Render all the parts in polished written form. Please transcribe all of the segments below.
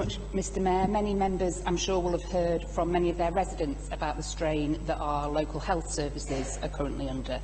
much, Mr Mayor. Many members, I'm sure, will have heard from many of their residents about the strain that our local health services are currently under.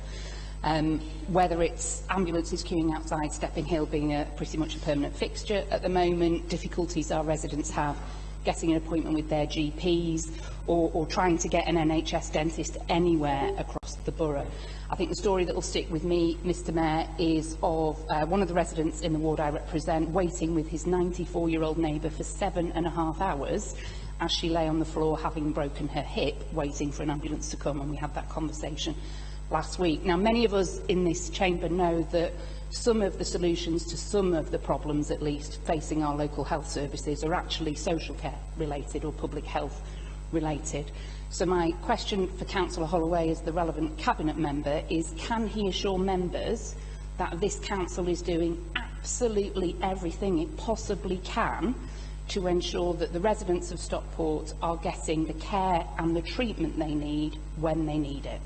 Whether it's ambulances queuing outside Stepping Hill being pretty much a permanent fixture at the moment, difficulties our residents have getting an appointment with their GPs, or trying to get an NHS dentist anywhere across the borough. I think the story that will stick with me, Mr Mayor, is of one of the residents in the ward I represent waiting with his 94-year-old neighbour for 7.5 hours as she lay on the floor having broken her hip, waiting for an ambulance to come, and we had that conversation last week. Now, many of us in this chamber know that some of the solutions to some of the problems, at least, facing our local health services are actually social care related or public health related. So my question for Councillor Holloway as the relevant Cabinet member is, can he assure members that this council is doing absolutely everything it possibly can to ensure that the residents of Stockport are getting the care and the treatment they need when they need it?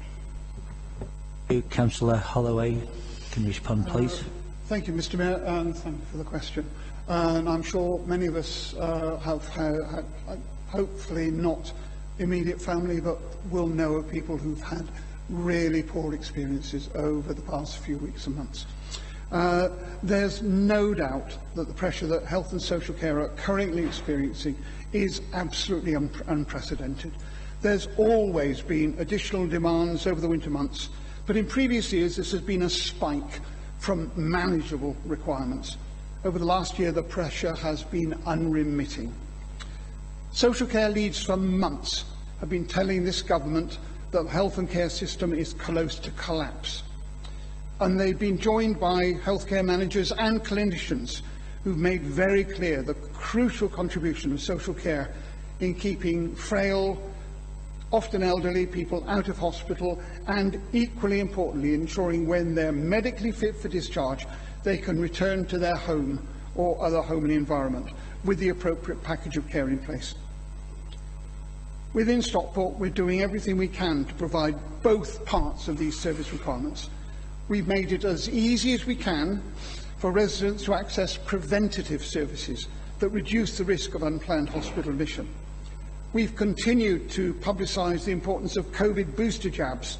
Councillor Holloway, can you respond, please? Thank you, Mr Mayor, and thank you for the question. And I'm sure many of us have had, hopefully not immediate family, but will know of people who've had really poor experiences over the past few weeks and months. There's no doubt that the pressure that health and social care are currently experiencing is absolutely unprecedented. There's always been additional demands over the winter months, but in previous years this has been a spike from manageable requirements. Over the last year, the pressure has been unremitting. Social care leads for months have been telling this government that the health and care system is close to collapse. And they've been joined by healthcare managers and clinicians who've made very clear the crucial contribution of social care in keeping frail, often elderly people out of hospital, and equally importantly, ensuring when they're medically fit for discharge, they can return to their home or other homely environment with the appropriate package of care in place. Within Stockport, we're doing everything we can to provide both parts of these service requirements. We've made it as easy as we can for residents to access preventative services that reduce the risk of unplanned hospital admission. We've continued to publicise the importance of COVID booster jabs.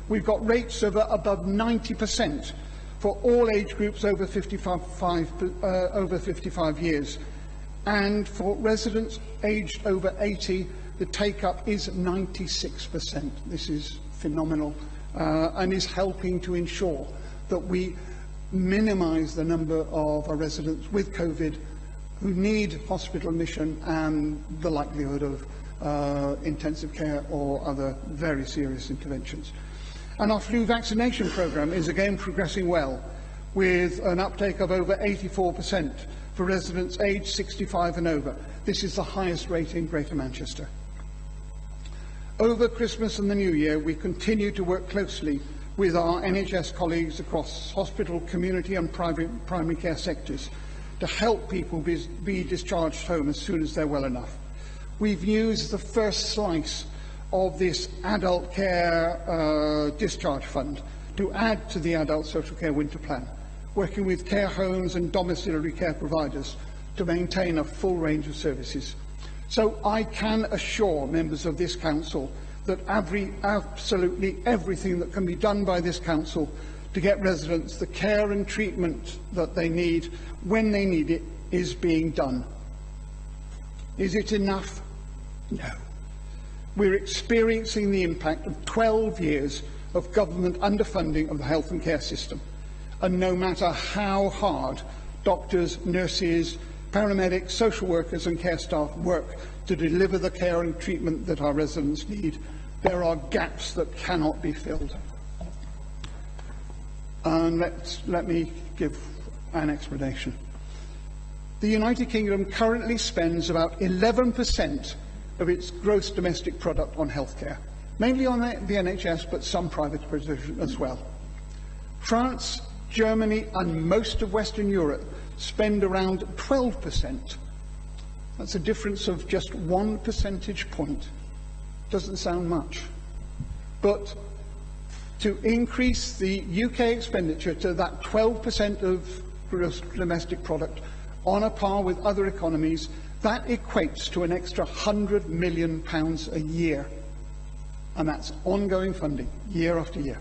We've got rates of above 90% for all age groups over 55 years. And for residents aged over 80, the take-up is 96%. This is phenomenal and is helping to ensure that we minimise the number of our residents with COVID who need hospital admission and the likelihood of intensive care or other very serious interventions. And our flu vaccination programme is again progressing well, with an uptake of over 84% for residents aged 65 and over. This is the highest rate in Greater Manchester. Over Christmas and the New Year, we continue to work closely with our NHS colleagues across hospital, community and primary care sectors to help people be discharged home as soon as they're well enough. We've used the first slice of this adult care discharge fund to add to the adult social care winter plan, working with care homes and domiciliary care providers to maintain a full range of services. So I can assure members of this council that absolutely everything that can be done by this council to get residents the care and treatment that they need when they need it is being done. Is it enough? No. We're experiencing the impact of 12 years of government underfunding of the health and care system. And no matter how hard doctors, nurses, paramedics, social workers and care staff work to deliver the care and treatment that our residents need, there are gaps that cannot be filled. And let me give an explanation. The United Kingdom currently spends about 11% of its gross domestic product on healthcare, mainly on the NHS, but some private provision as well. France, Germany and most of Western Europe spend around 12%. That's a difference of just 1 percentage point. Doesn't sound much. But to increase the UK expenditure to that 12% of gross domestic product on a par with other economies That equates to an extra £100 million a year. And that's ongoing funding, year after year.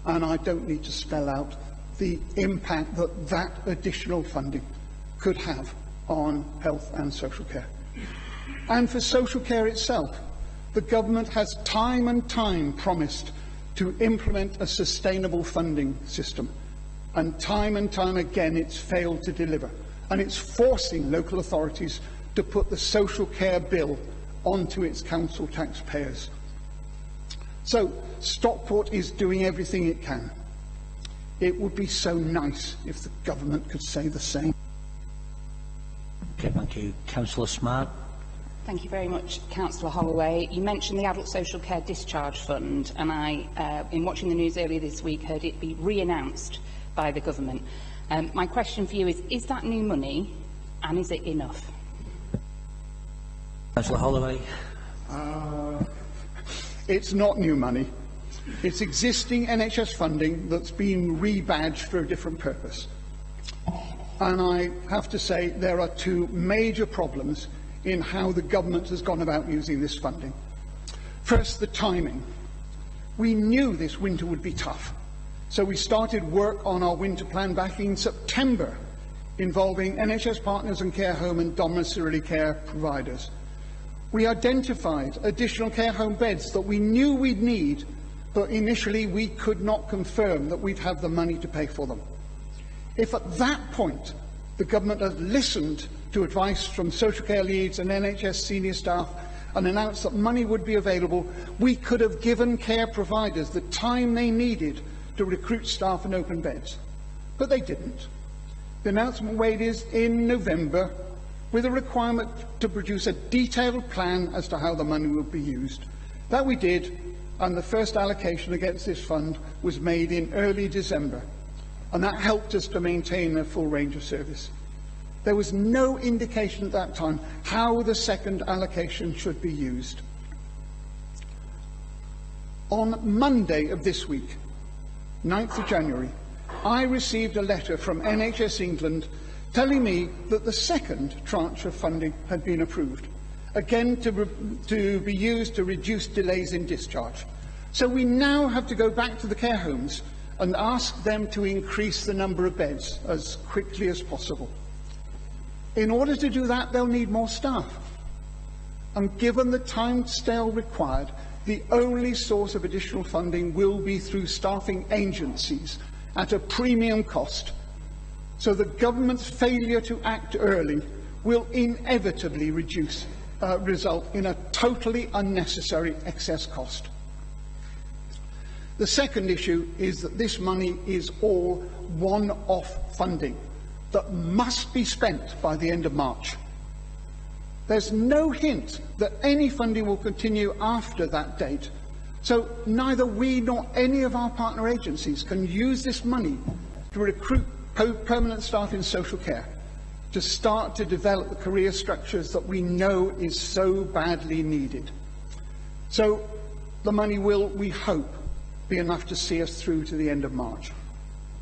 And I don't need to spell out the impact that that additional funding could have on health and social care. And for social care itself, the government has time and time promised to implement a sustainable funding system. And time again it's failed to deliver. And it's forcing local authorities to put the social care bill onto its council taxpayers. So Stockport is doing everything it can. It would be so nice if the government could say the same. Okay, thank you. Councillor Smart. Thank you very much, Councillor Holloway. You mentioned the Adult Social Care Discharge Fund, and I, in watching the news earlier this week, heard it be re-announced by the government. My question for you is that new money, and is it enough? Councillor Holloway. It's not new money. It's existing NHS funding that's been rebadged for a different purpose. And I have to say there are two major problems in how the government has gone about using this funding. First, the timing. We knew this winter would be tough, so we started work on our winter plan back in September, involving NHS partners and care home and domiciliary care providers. We identified additional care home beds that we knew we'd need, but initially we could not confirm that we'd have the money to pay for them. If at that point the government had listened to advice from social care leads and NHS senior staff and announced that money would be available, we could have given care providers the time they needed to recruit staff and open beds. But they didn't. The announcement made is in November, with a requirement to produce a detailed plan as to how the money would be used. That we did, and the first allocation against this fund was made in early December, and that helped us to maintain a full range of service. There was no indication at that time how the second allocation should be used. On Monday of this week, 9th of January, I received a letter from NHS England telling me that the second tranche of funding had been approved, again to be used to reduce delays in discharge. So we now have to go back to the care homes and ask them to increase the number of beds as quickly as possible. In order to do that, they'll need more staff. And given the timescale required, the only source of additional funding will be through staffing agencies at a premium cost. So the government's failure to act early will inevitably result in a totally unnecessary excess cost. The second issue is that this money is all one-off funding that must be spent by the end of March. There's no hint that any funding will continue after that date, so neither we nor any of our partner agencies can use this money to recruit permanent staff in social care, to start to develop the career structures that we know is so badly needed. So the money will, we hope, be enough to see us through to the end of March.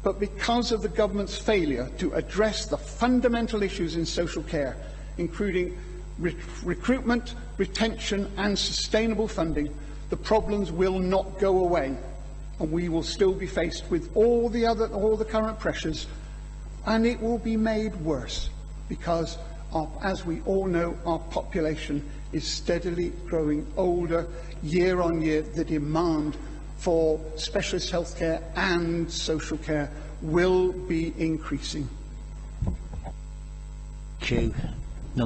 But because of the government's failure to address the fundamental issues in social care, including recruitment, retention and sustainable funding, the problems will not go away, and we will still be faced with all the current pressures, and it will be made worse because, as we all know, our population is steadily growing older year on year. The demand for specialist healthcare and social care will be increasing. Thank you.